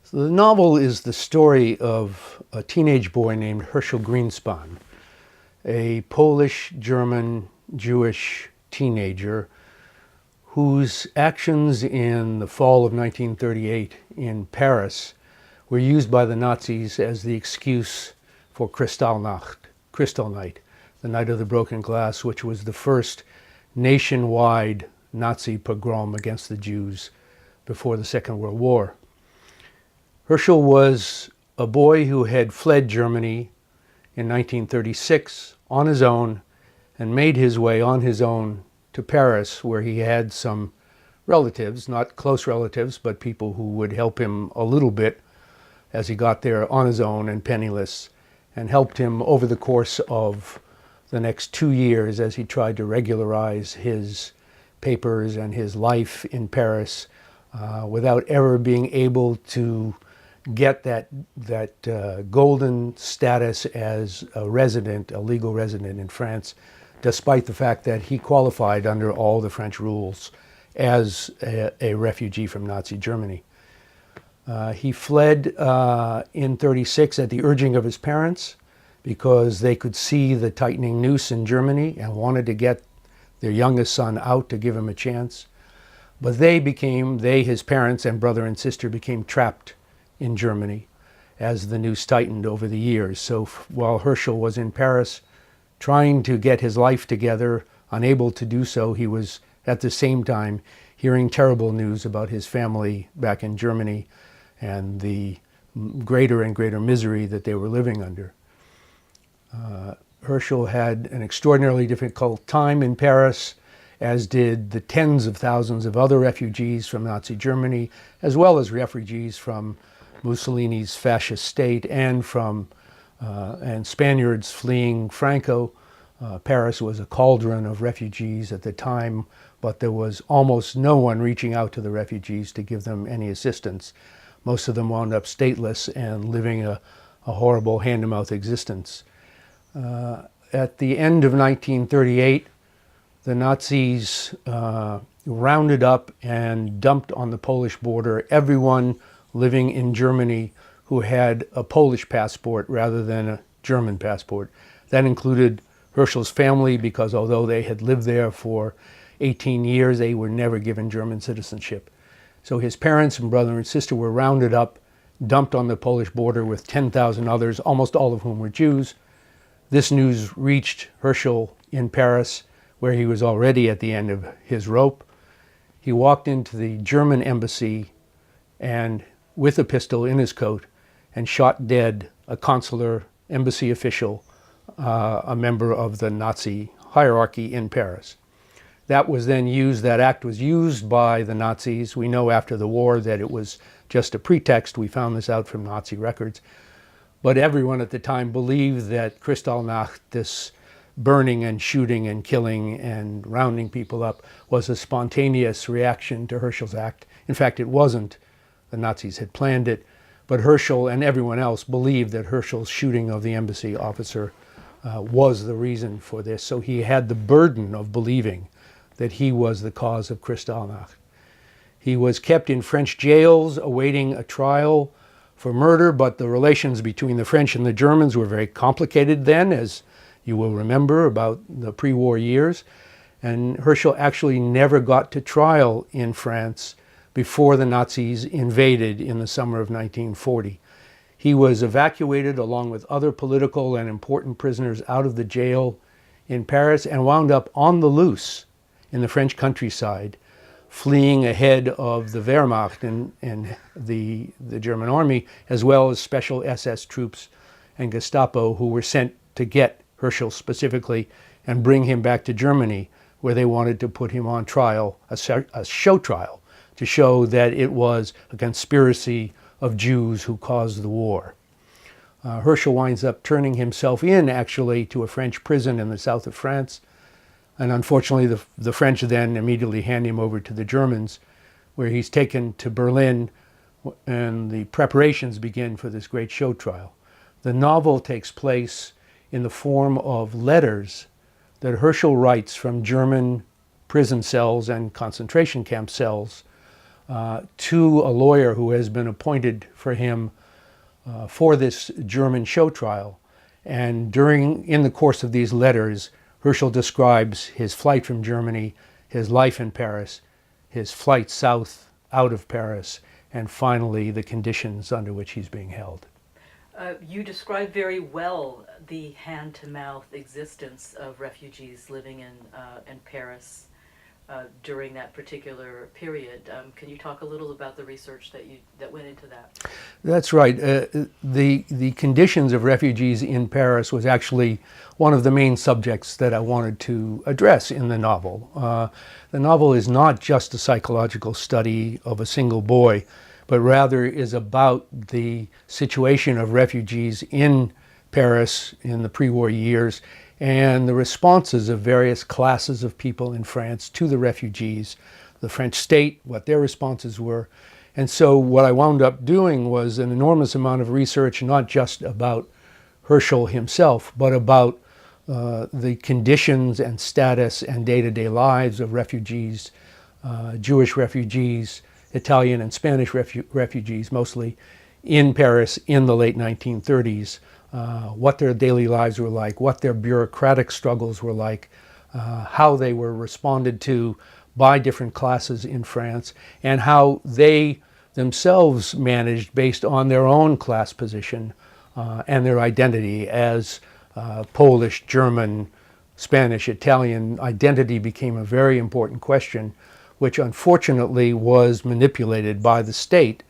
So the novel is the story of a teenage boy named Herschel Grynszpan, a Polish, German, Jewish teenager whose actions in the fall of 1938 in Paris were used by the Nazis as the excuse for Kristallnacht, Crystal Night, the Night of the Broken Glass, which was the first nationwide Nazi pogrom against the Jews before the Second World War. Herschel was a boy who had fled Germany in 1936 on his own and made his way on his own to Paris, where he had some relatives, not close relatives, but people who would help him a little bit as he got there on his own and penniless, and helped him over the course of the next 2 years as he tried to regularize his papers and his life in Paris without ever being able to get that golden status as a resident, a legal resident in France, despite the fact that he qualified under all the French rules as a refugee from Nazi Germany. He fled in 36 at the urging of his parents because they could see the tightening noose in Germany and wanted to get their youngest son out to give him a chance. But his parents and brother and sister became trapped in Germany as the noose tightened over the years. So while Herschel was in Paris trying to get his life together, unable to do so, he was at the same time hearing terrible news about his family back in Germany and the greater and greater misery that they were living under. Herschel had an extraordinarily difficult time in Paris, as did the tens of thousands of other refugees from Nazi Germany, as well as refugees from Mussolini's fascist state and Spaniards fleeing Franco. Paris was a cauldron of refugees at the time, but there was almost no one reaching out to the refugees to give them any assistance. Most of them wound up stateless and living a horrible hand-to-mouth existence. At the end of 1938, the Nazis rounded up and dumped on the Polish border everyone living in Germany who had a Polish passport rather than a German passport. That included Herschel's family, because although they had lived there for 18 years, they were never given German citizenship. So his parents and brother and sister were rounded up, dumped on the Polish border with 10,000 others, almost all of whom were Jews. This news reached Herschel in Paris, where he was already at the end of his rope. He walked into the German embassy and with a pistol in his coat and shot dead a consular embassy official, a member of the Nazi hierarchy in Paris. That act was used by the Nazis. We know after the war that it was just a pretext. We found this out from Nazi records. But everyone at the time believed that Kristallnacht, this burning and shooting and killing and rounding people up, was a spontaneous reaction to Herschel's act. In fact, it wasn't. The Nazis had planned it, but Herschel and everyone else believed that Herschel's shooting of the embassy officer was the reason for this. So he had the burden of believing that he was the cause of Kristallnacht. He was kept in French jails awaiting a trial for murder, but the relations between the French and the Germans were very complicated then, as you will remember about the pre-war years. And Herschel actually never got to trial in France before the Nazis invaded in the summer of 1940. He was evacuated along with other political and important prisoners out of the jail in Paris and wound up on the loose in the French countryside, fleeing ahead of the Wehrmacht and the German army, as well as special SS troops and Gestapo who were sent to get Herschel specifically and bring him back to Germany, where they wanted to put him on trial, a show trial, to show that it was a conspiracy of Jews who caused the war. Herschel winds up turning himself in, actually, to a French prison in the south of France. And unfortunately, the French then immediately hand him over to the Germans, where he's taken to Berlin, and the preparations begin for this great show trial. The novel takes place in the form of letters that Herschel writes from German prison cells and concentration camp cells to a lawyer who has been appointed for him for this German show trial. And in the course of these letters, Herschel describes his flight from Germany, his life in Paris, his flight south out of Paris, and finally the conditions under which he's being held. You describe very well the hand-to-mouth existence of refugees living in Paris during that particular period. Can you talk a little about the research that went into that? That's right. The conditions of refugees in Paris was actually one of the main subjects that I wanted to address in the novel. The novel is not just a psychological study of a single boy, but rather is about the situation of refugees in Paris in the pre-war years and the responses of various classes of people in France to the refugees, the French state, what their responses were. And so what I wound up doing was an enormous amount of research, not just about Herschel himself, but about the conditions and status and day-to-day lives of refugees, Jewish refugees, Italian and Spanish refugees, mostly in Paris in the late 1930s. What their daily lives were like, what their bureaucratic struggles were like, how they were responded to by different classes in France, and how they themselves managed, based on their own class position and their identity as Polish, German, Spanish, Italian. Identity became a very important question, which unfortunately was manipulated by the state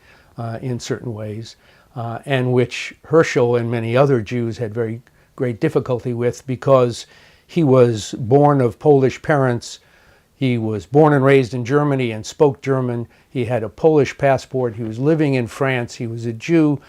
in certain ways. And which Herschel and many other Jews had very great difficulty with, because he was born of Polish parents. He was born and raised in Germany and spoke German. He had a Polish passport. He was living in France. He was a Jew.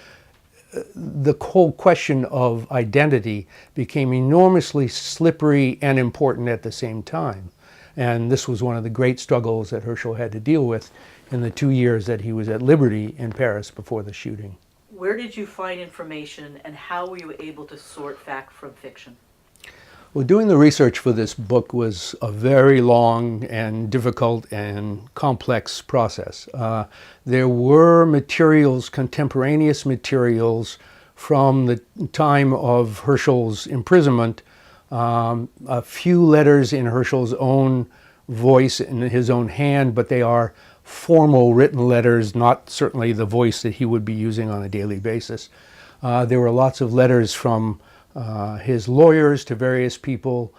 The whole question of identity became enormously slippery and important at the same time. And this was one of the great struggles that Herschel had to deal with in the 2 years that he was at liberty in Paris before the shooting. Where did you find information, and how were you able to sort fact from fiction? Well, doing the research for this book was a very long and difficult and complex process. There were materials, contemporaneous materials, from the time of Herschel's imprisonment, a few letters in Herschel's own voice, in his own hand, but they are formal written letters, not certainly the voice that he would be using on a daily basis. There were lots of letters from his lawyers to various people.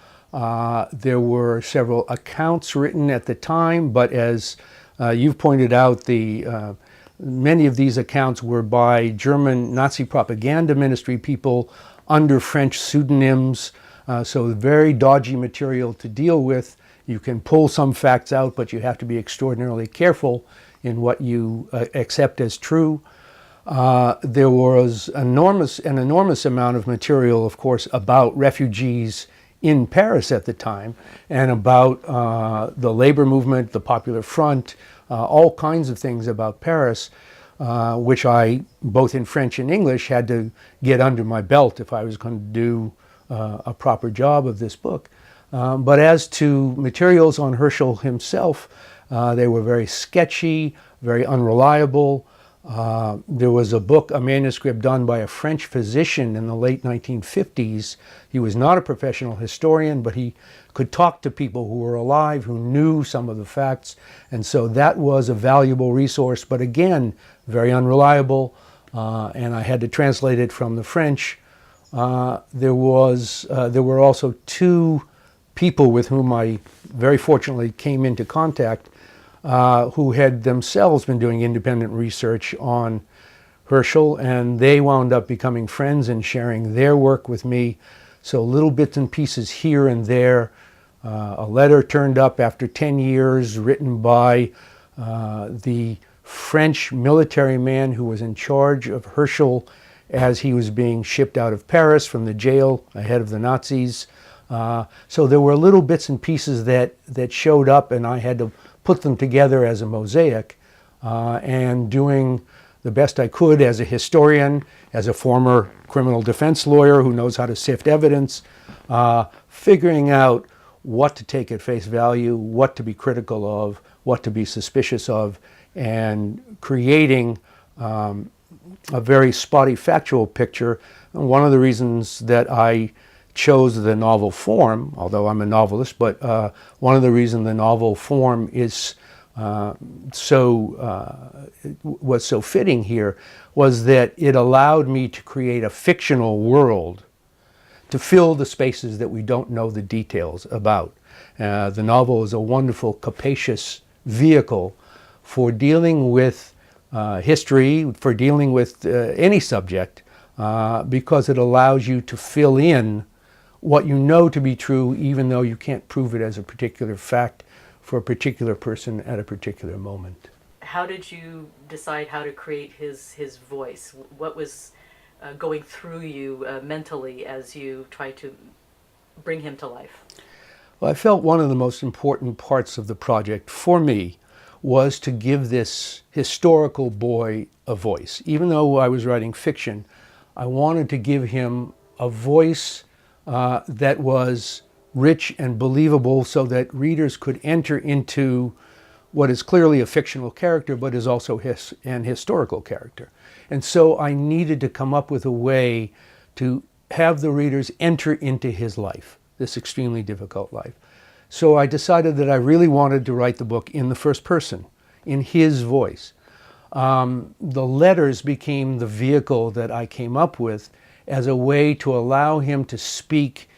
There were several accounts written at the time, but as you've pointed out, many of these accounts were by German Nazi propaganda ministry people under French pseudonyms, so very dodgy material to deal with. You can pull some facts out, but you have to be extraordinarily careful in what you accept as true. There was an enormous amount of material, of course, about refugees in Paris at the time, and about the labor movement, the Popular Front, all kinds of things about Paris, which I, both in French and English, had to get under my belt if I was going to do a proper job of this book. But as to materials on Herschel himself, they were very sketchy, very unreliable. There was a manuscript done by a French physician in the late 1950s. He was not a professional historian, but he could talk to people who were alive, who knew some of the facts. And so that was a valuable resource, but again, very unreliable. And I had to translate it from the French. There were also two people with whom I very fortunately came into contact who had themselves been doing independent research on Herschel, and they wound up becoming friends and sharing their work with me. So little bits and pieces here and there. A letter turned up after 10 years written by the French military man who was in charge of Herschel as he was being shipped out of Paris from the jail ahead of the Nazis. So there were little bits and pieces that showed up, and I had to put them together as a mosaic, and doing the best I could as a historian, as a former criminal defense lawyer who knows how to sift evidence, figuring out what to take at face value, what to be critical of, what to be suspicious of, and creating a very spotty factual picture. And one of the reasons that I chose the novel form, although I'm a novelist, but one of the reasons the novel form is was so fitting here was that it allowed me to create a fictional world to fill the spaces that we don't know the details about. The novel is a wonderful, capacious vehicle for dealing with history, for dealing with any subject, because it allows you to fill in what you know to be true, even though you can't prove it as a particular fact for a particular person at a particular moment. How did you decide how to create his voice? What was going through you mentally as you tried to bring him to life? Well, I felt one of the most important parts of the project for me was to give this historical boy a voice. Even though I was writing fiction, I wanted to give him a voice that was rich and believable so that readers could enter into what is clearly a fictional character but is also an historical character. And so I needed to come up with a way to have the readers enter into his life, this extremely difficult life. So I decided that I really wanted to write the book in the first person, in his voice. The letters became the vehicle that I came up with as a way to allow him to speak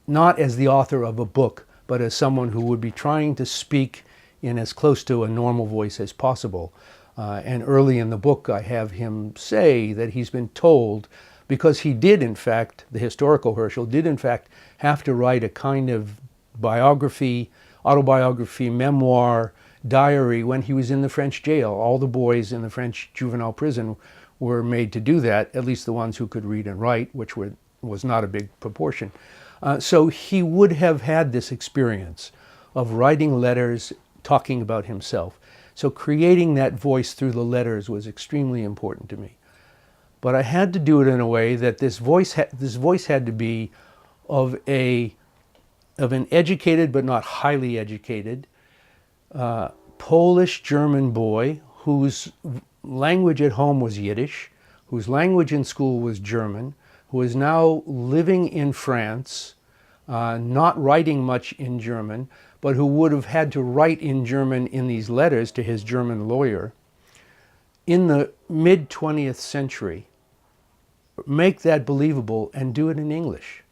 not as the author of a book, but as someone who would be trying to speak in as close to a normal voice as possible. And early in the book, I have him say that he's been told, because he did, in fact, the historical Herschel did, in fact, have to write a kind of biography, autobiography, memoir, diary when he was in the French jail. All the boys in the French juvenile prison were made to do that, at least the ones who could read and write, which was not a big proportion. So he would have had this experience of writing letters, talking about himself. So creating that voice through the letters was extremely important to me. But I had to do it in a way that this voice had to be of an educated but not highly educated Polish-German boy whose language at home was Yiddish, whose language in school was German, who is now living in France, not writing much in German, but who would have had to write in German in these letters to his German lawyer in the mid-20th century, make that believable and do it in English.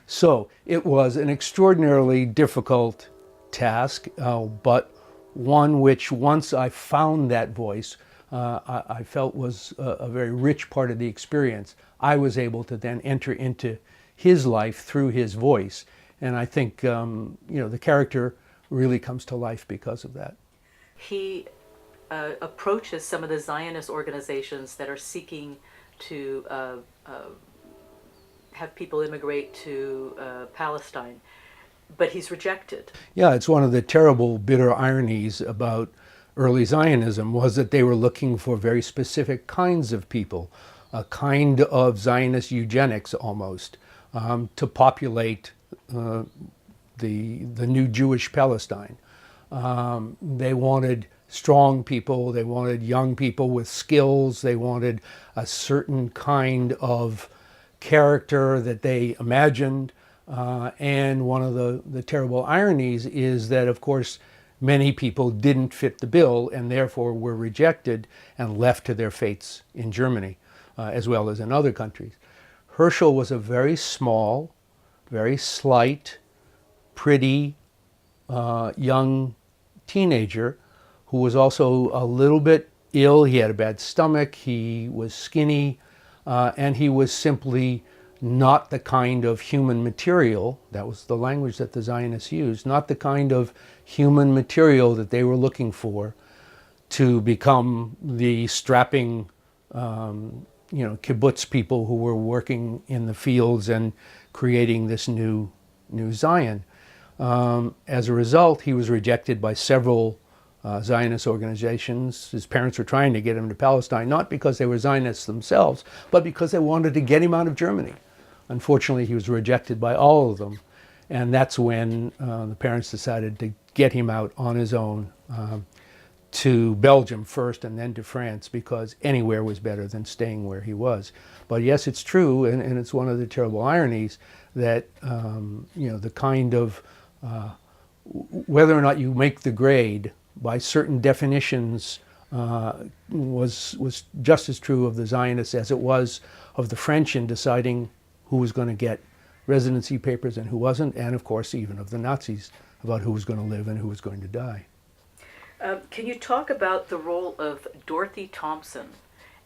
So it was an extraordinarily difficult task, but one which, once I found that voice, I felt was a very rich part of the experience. I was able to then enter into his life through his voice. And I think, the character really comes to life because of that. He approaches some of the Zionist organizations that are seeking to have people immigrate to Palestine, but he's rejected. Yeah, it's one of the terrible, bitter ironies about early Zionism was that they were looking for very specific kinds of people, a kind of Zionist eugenics almost, to populate the new Jewish Palestine. They wanted strong people, they wanted young people with skills, they wanted a certain kind of character that they imagined. And one of the terrible ironies is that, of course, many people didn't fit the bill and therefore were rejected and left to their fates in Germany, as well as in other countries. Herschel was a very small, very slight, pretty, young teenager who was also a little bit ill. He had a bad stomach, he was skinny, and he was simply not the kind of human material, that was the language that the Zionists used, not the kind of human material that they were looking for to become the strapping kibbutz people who were working in the fields and creating this new Zion. As a result, he was rejected by several Zionist organizations. His parents were trying to get him to Palestine, not because they were Zionists themselves, but because they wanted to get him out of Germany. Unfortunately, he was rejected by all of them, and that's when the parents decided to get him out on his own to Belgium first and then to France, because anywhere was better than staying where he was. But yes, it's true, and it's one of the terrible ironies that the kind of whether or not you make the grade by certain definitions was just as true of the Zionists as it was of the French in deciding who was going to get residency papers and who wasn't, and of course even of the Nazis about who was going to live and who was going to die. Can you talk about the role of Dorothy Thompson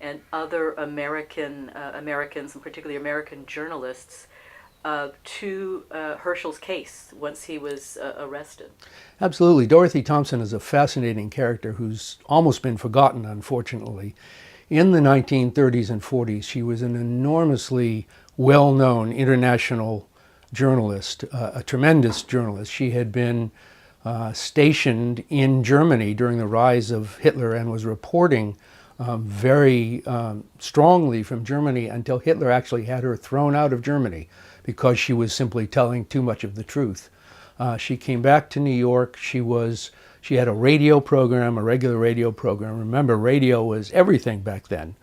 and other Americans, and particularly American journalists, to Herschel's case once he was arrested? Absolutely. Dorothy Thompson is a fascinating character who's almost been forgotten, unfortunately. In the 1930s and 40s, she was an enormously well-known international journalist, a tremendous journalist. She had been stationed in Germany during the rise of Hitler and was reporting very strongly from Germany until Hitler actually had her thrown out of Germany because she was simply telling too much of the truth. She came back to New York. She had a radio program, a regular radio program. Remember, radio was everything back then,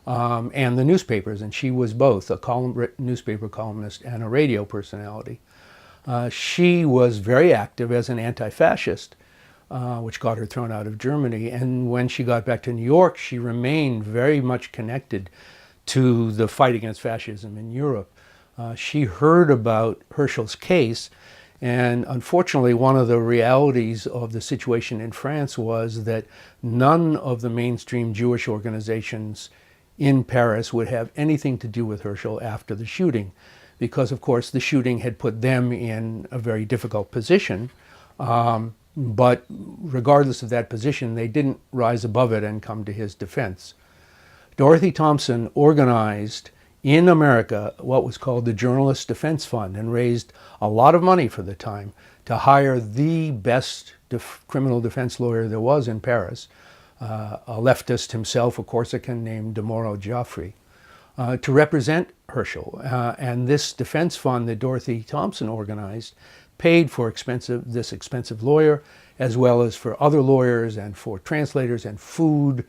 and the newspapers, and she was both a newspaper columnist and a radio personality. She was very active as an anti-fascist, which got her thrown out of Germany. And when she got back to New York, she remained very much connected to the fight against fascism in Europe. She heard about Herschel's case, and unfortunately one of the realities of the situation in France was that none of the mainstream Jewish organizations in Paris would have anything to do with Herschel after the shooting, because of course the shooting had put them in a very difficult position. But regardless of that position, they didn't rise above it and come to his defense. Dorothy Thompson organized in America what was called the Journalist Defense Fund and raised a lot of money for the time to hire the best criminal defense lawyer there was in Paris, a leftist himself, a Corsican named Mauro Joffre, to represent Herschel. And this defense fund that Dorothy Thompson organized paid for this expensive lawyer, as well as for other lawyers and for translators and food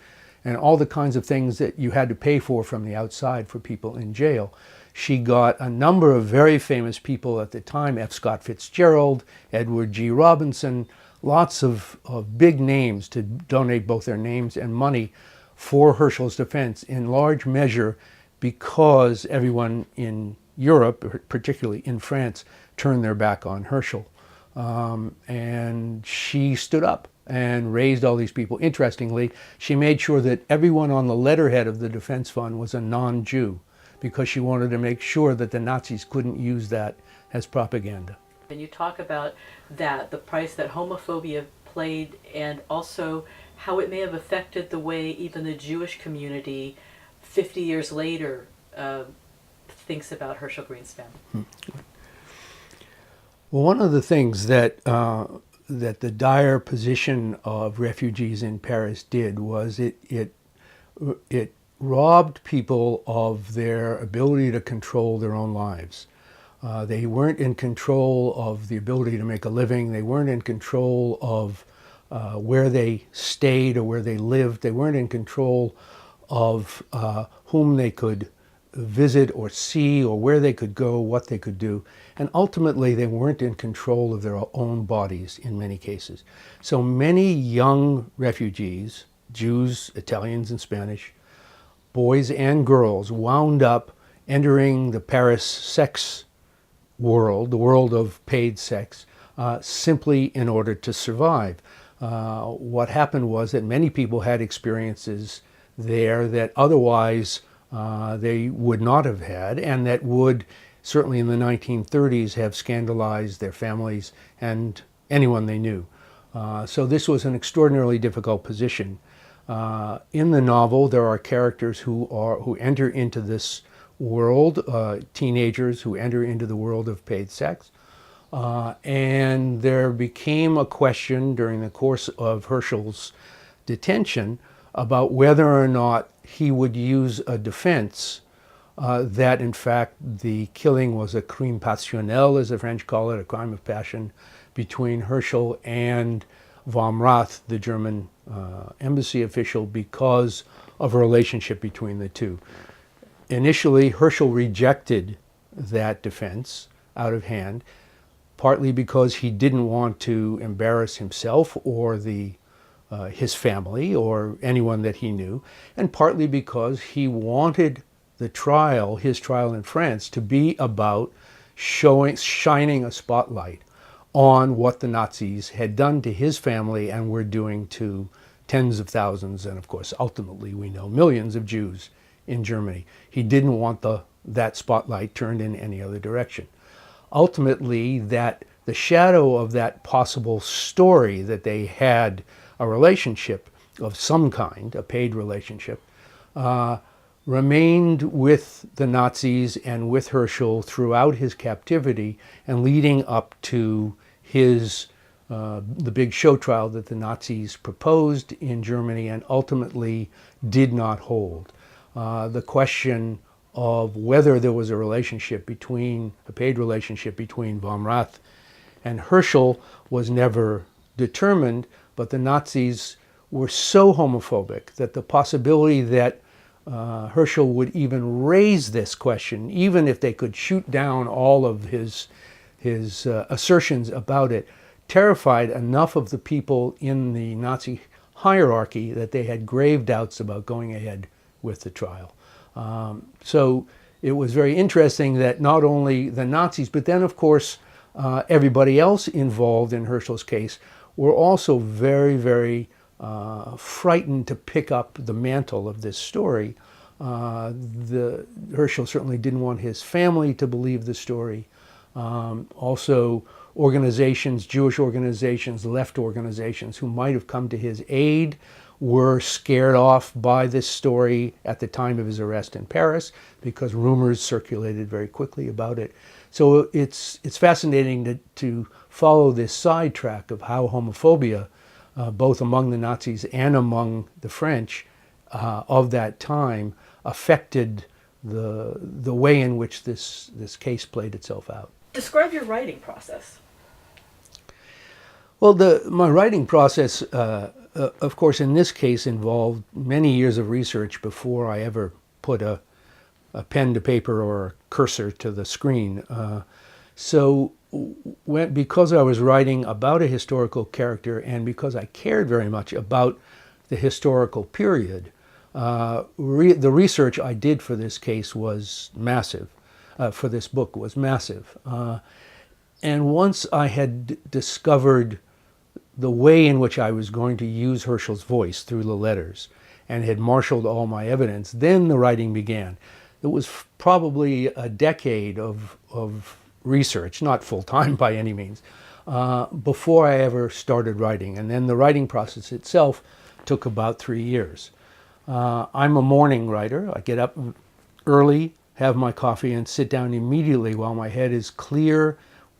and all the kinds of things that you had to pay for from the outside for people in jail. She got a number of very famous people at the time, F. Scott Fitzgerald, Edward G. Robinson, lots of big names to donate both their names and money for Herschel's defense, in large measure because everyone in Europe, particularly in France, turned their back on Herschel. And she stood up and raised all these people. Interestingly, she made sure that everyone on the letterhead of the defense fund was a non-Jew, because she wanted to make sure that the Nazis couldn't use that as propaganda. And you talk about that, the price that homophobia played, and also how it may have affected the way even the Jewish community 50 years later thinks about Herschel Grynszpan. Well, one of the things that the dire position of refugees in Paris did was it robbed people of their ability to control their own lives. They weren't in control of the ability to make a living. They weren't in control of where they stayed or where they lived. They weren't in control of whom they could visit or see, or where they could go, what they could do. And ultimately, they weren't in control of their own bodies in many cases. So many young refugees, Jews, Italians, and Spanish, boys and girls, wound up entering the Paris sex world, the world of paid sex, simply in order to survive. What happened was that many people had experiences there that otherwise they would not have had, and that would, certainly in the 1930s, have scandalized their families and anyone they knew. So this was an extraordinarily difficult position. In the novel, there are characters who enter into this world, teenagers who enter into the world of paid sex. And there became a question during the course of Herschel's detention about whether or not he would use a defense that in fact the killing was a crime passionnel, as the French call it, a crime of passion, between Herschel and vom Rath, the German embassy official, because of a relationship between the two. Initially, Herschel rejected that defense out of hand, partly because he didn't want to embarrass himself or his family or anyone that he knew, and partly because he wanted the trial, his trial in France, to be about shining a spotlight on what the Nazis had done to his family and were doing to tens of thousands, and of course, ultimately, we know millions of Jews in Germany. He didn't want that spotlight turned in any other direction. Ultimately, the shadow of that possible story that they had a relationship of some kind, a paid relationship, remained with the Nazis and with Herschel throughout his captivity and leading up to the big show trial that the Nazis proposed in Germany and ultimately did not hold. The question of whether there was a paid relationship between vom Rath and Herschel was never determined, but the Nazis were so homophobic that the possibility that Herschel would even raise this question, even if they could shoot down all of his assertions about it, terrified enough of the people in the Nazi hierarchy that they had grave doubts about going ahead with the trial. So it was very interesting that not only the Nazis, but then of course everybody else involved in Herschel's case were also very, very frightened to pick up the mantle of this story. Herschel certainly didn't want his family to believe the story. Also, organizations, Jewish organizations, left organizations who might have come to his aid were scared off by this story at the time of his arrest in Paris because rumors circulated very quickly about it. So it's fascinating to follow this sidetrack of how homophobia, both among the Nazis and among the French of that time, affected the way in which this case played itself out. Describe your writing process. Well, my writing process, of course, in this case involved many years of research before I ever put a pen to paper or a cursor to the screen. Because I was writing about a historical character and because I cared very much about the historical period, the research I did for this case was massive, for this book was massive. And once I had discovered the way in which I was going to use Herschel's voice through the letters and had marshaled all my evidence, then the writing began. It was probably a decade of research, not full-time by any means, before I ever started writing. And then the writing process itself took about 3 years. I'm a morning writer. I get up early, have my coffee, and sit down immediately while my head is clear,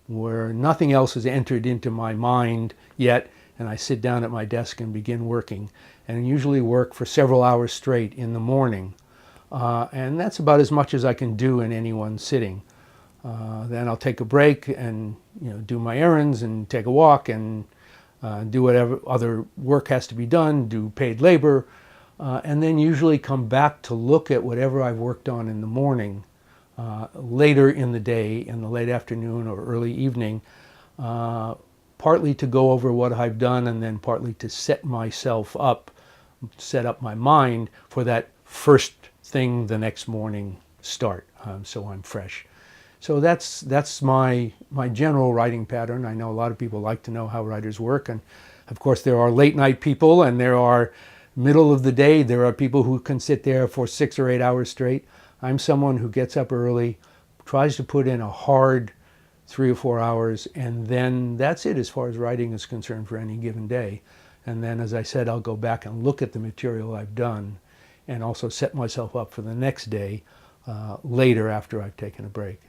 where nothing else has entered into my mind yet, and I sit down at my desk and begin working, and usually work for several hours straight in the morning. And that's about as much as I can do in any one sitting. Then I'll take a break and do my errands and take a walk and do whatever other work has to be done, do paid labor, and then usually come back to look at whatever I've worked on in the morning, later in the day, in the late afternoon or early evening, partly to go over what I've done and then partly to set up my mind for that first thing the next morning start, so I'm fresh. So that's my general writing pattern. I know a lot of people like to know how writers work, and of course there are late night people and there are middle of the day. There are people who can sit there for 6 or 8 hours straight. I'm someone who gets up early, tries to put in a hard 3 or 4 hours, and then that's it as far as writing is concerned for any given day. And then, as I said, I'll go back and look at the material I've done and also set myself up for the next day later after I've taken a break.